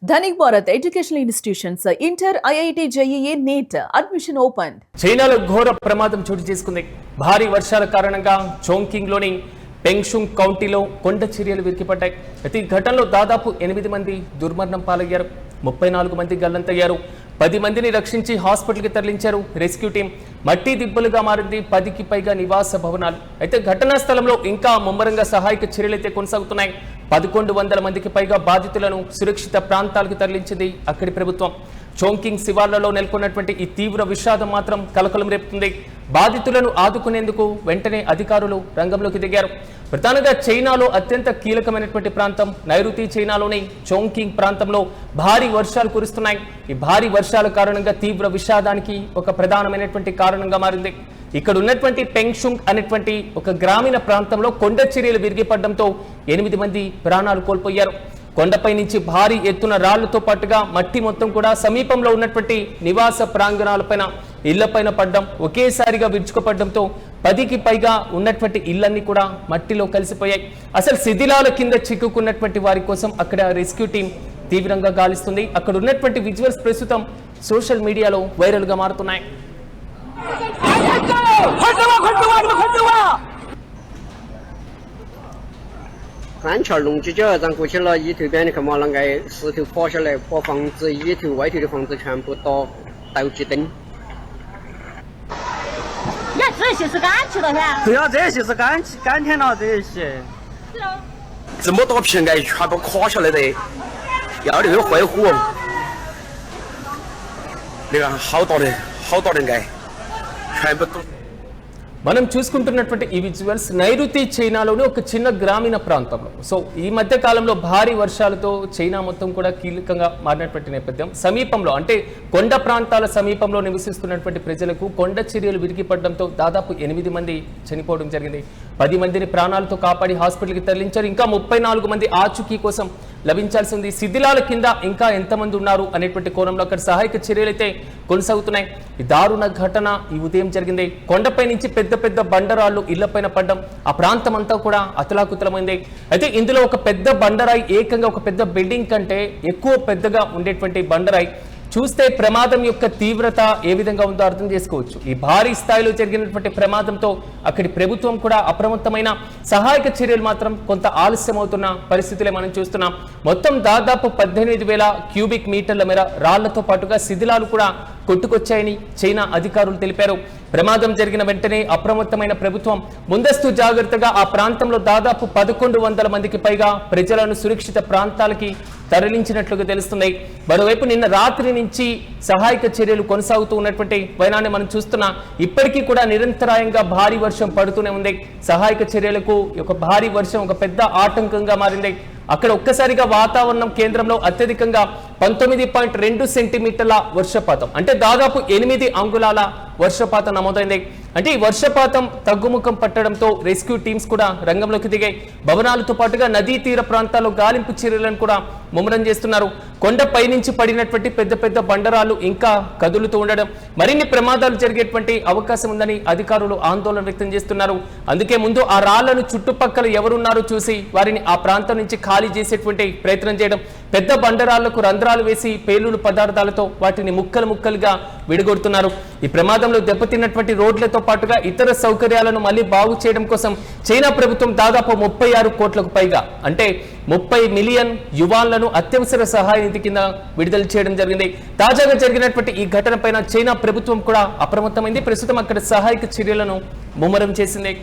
Dhanik Bharat educational institutions inter IIT JEE NEET admission open. చైనాలో ఘోర ప్రమాదం చోటు చేసుకుంది. భారీ వర్షాల కారణంగా చోంకింగ్ లోని పెంగ్షుంగ్ కౌంటీలో కొండ చర్యలు విరిగిపడ్డాయి. అయితే ఈ ఘటనలో దాదాపు 8 మంది దుర్మరణం పాలయ్యారు. 34 మంది గల్లంతయ్యారు. 10 మందిని రక్షించి హాస్పిటల్కి తరలించారు రెస్క్యూ టీం. మట్టి దిబ్బలుగా మారింది 10కి పైగా నివాస భవనాలు. అయితే ఘటనా స్థలంలో ఇంకా ముమ్మరంగా సహాయక చర్యలైతే కొనసాగుతున్నాయి. 1100 మందికి పైగా బాధితులను సురక్షిత ప్రాంతాలకు తరలించింది అక్కడి ప్రభుత్వం. చోంకింగ్ శివార్లలో నెలకొన్నటువంటి ఈ తీవ్ర విషాదం మాత్రం కలకలం రేపుతుంది. బాధితులను ఆదుకునేందుకు వెంటనే అధికారులు రంగంలోకి దిగారు. ప్రధానంగా చైనాలో అత్యంత కీలకమైనటువంటి ప్రాంతం నైరుతి చైనాలోని చోంకింగ్ ప్రాంతంలో భారీ వర్షాలు కురుస్తున్నాయి. ఈ భారీ వర్షాల కారణంగా తీవ్ర విషాదానికి ఒక ప్రధానమైనటువంటి కారణంగా మారింది. ఇక్కడ ఉన్నటువంటి పెంగ్షుంగ్ అనేటువంటి ఒక గ్రామీణ ప్రాంతంలో కొండ చర్యలు విరిగిపడడంతో 8 మంది ప్రాణాలు కోల్పోయారు. కొండపై నుంచి భారీ ఎత్తున రాళ్లతో పాటుగా మట్టి మొత్తం కూడా సమీపంలో ఉన్నటువంటి నివాస ప్రాంగణాలపైన ఇళ్లపైన పడ్డం ఒకేసారిగా విరుచుకుపడడంతో 10కి పైగా ఉన్నటువంటి ఇళ్లన్నీ కూడా మట్టిలో కలిసిపోయాయి. అసలు శిథిలాల కింద చిక్కుకున్నటువంటి వారి కోసం అక్కడ రెస్క్యూ టీం తీవ్రంగా గాలిస్తుంది. అక్కడ ఉన్నటువంటి విజువల్స్ ప్రస్తుతం సోషల్ మీడియాలో వైరల్గా మారుతున్నాయి. 安全龙脊脚，咱过去了一头边的看嘛，那个石头抛下来，把房子一头外头的房子全部倒几灯。呀，这些是赶去了噻？对呀，这些是赶天了，这些。是啊。这么多瓶盖全部垮下来的，要那个坏火，那个好大的盖，全部都。మనం చూసుకుంటున్నటువంటి ఈ విజువల్స్ నైరుతి చైనాలోని ఒక చిన్న గ్రామీణ ప్రాంతంలో. సో ఈ మధ్య కాలంలో భారీ వర్షాలతో చైనా మొత్తం కూడా కీలకంగా మారినటువంటి నేపథ్యం. సమీపంలో అంటే కొండ ప్రాంతాల సమీపంలో నివసిస్తున్నటువంటి ప్రజలకు కొండ చర్యలు విరిగిపడడంతో దాదాపు 8 మంది చనిపోవడం జరిగింది. 10 మందిని ప్రాణాలతో కాపాడి హాస్పిటల్కి తరలించారు. ఇంకా 34 మంది ఆచూకీ కోసం లభించాల్సి ఉంది. శిథిలాల కింద ఇంకా ఎంతమంది ఉన్నారు అనేటువంటి కోణంలో అక్కడ సహాయక చర్యలు అయితే కొనసాగుతున్నాయి. ఈ దారుణ ఘటన ఈ ఉదయం జరిగింది. కొండపై నుంచి పెద్ద బండరాళ్లు ఇళ్లపైన పడ్డం ఆ ప్రాంతం అంతా కూడా అతలాకుతలమైంది. అయితే ఇందులో ఒక పెద్ద బండరాయి ఏకంగా ఒక పెద్ద బిల్డింగ్ కంటే ఎక్కువ పెద్దగా ఉండేటువంటి బండరాయి చూస్తే ప్రమాదం యొక్క తీవ్రత ఏ విధంగా ఉందో అర్థం చేసుకోవచ్చు. ఈ భారీ స్థాయిలో జరిగినటువంటి ప్రమాదంతో అక్కడి ప్రభుత్వం కూడా అప్రమత్తమైన సహాయక చర్యలు మాత్రం కొంత ఆలస్యం అవుతున్న పరిస్థితులే మనం చూస్తున్నాం. మొత్తం దాదాపు 18,000 క్యూబిక్ మీటర్ల మేర రాళ్లతో పాటుగా శిథిలాలు కూడా కొట్టుకొచ్చాయని చైనా అధికారులు తెలిపారు. ప్రమాదం జరిగిన వెంటనే అప్రమత్తమైన ప్రభుత్వం ముందస్తు జాగ్రత్తగా ఆ ప్రాంతంలో దాదాపు 1100 మందికి పైగా ప్రజలను సురక్షిత ప్రాంతాలకి తరలించినట్లుగా తెలుస్తుంది. మరోవైపు నిన్న రాత్రి నుంచి సహాయక చర్యలు కొనసాగుతూ ఉన్నటువంటి వైనాన్ని మనం చూస్తున్నా. ఇప్పటికీ కూడా నిరంతరాయంగా భారీ వర్షం పడుతూనే ఉంది. సహాయక చర్యలకు ఒక భారీ వర్షం ఒక పెద్ద ఆటంకంగా మారింది. అక్కడ ఒక్కసారిగా వాతావరణం కేంద్రంలో అత్యధికంగా 19.2 సెంటీమీటర్ల వర్షపాతం అంటే దాదాపు 8 అంగుళాల వర్షపాతం నమోదైంది. అంటే ఈ వర్షపాతం తగ్గుముఖం పట్టడంతో రెస్క్యూ టీమ్స్ కూడా రంగంలోకి దిగాయి. భవనాలతో పాటుగా నదీ తీర ప్రాంతాల్లో గాలింపు చర్యలను కూడా ముమ్మరం చేస్తున్నారు. కొండపై నుంచి పడినటువంటి పెద్ద బండరాలు ఇంకా కదులుతూ ఉండడం మరిన్ని ప్రమాదాలు జరిగేటువంటి అవకాశం ఉందని అధికారులు ఆందోళన వ్యక్తం చేస్తున్నారు. అందుకే ముందు ఆ రాళ్లను చుట్టుపక్కల ఎవరున్నారో చూసి వారిని ఆ ప్రాంతం నుంచి ఖాళీ చేసేటువంటి ప్రయత్నం చేయడం, పెద్ద బండరాళ్లకు రంధ్రాలు వేసి పేలుడు పదార్థాలతో వాటిని ముక్కలుగా విడగొడుతున్నారు. ఈ ప్రమాదంలో దెబ్బతిన్నటువంటి రోడ్లతో పాటుగా ఇతర సౌకర్యాలను మళ్ళీ బాగు చేయడం కోసం చైనా ప్రభుత్వం దాదాపు 36 కోట్లకు పైగా అంటే 30 మిలియన్ యువాన్లను అత్యవసర సహాయ నిధి కింద విడుదల చేయడం జరిగింది. తాజాగా జరిగినటువంటి ఈ ఘటన పైన చైనా ప్రభుత్వం కూడా అప్రమత్తమైంది. ప్రస్తుతం అక్కడ సహాయక చర్యలను ముమ్మరం చేసింది.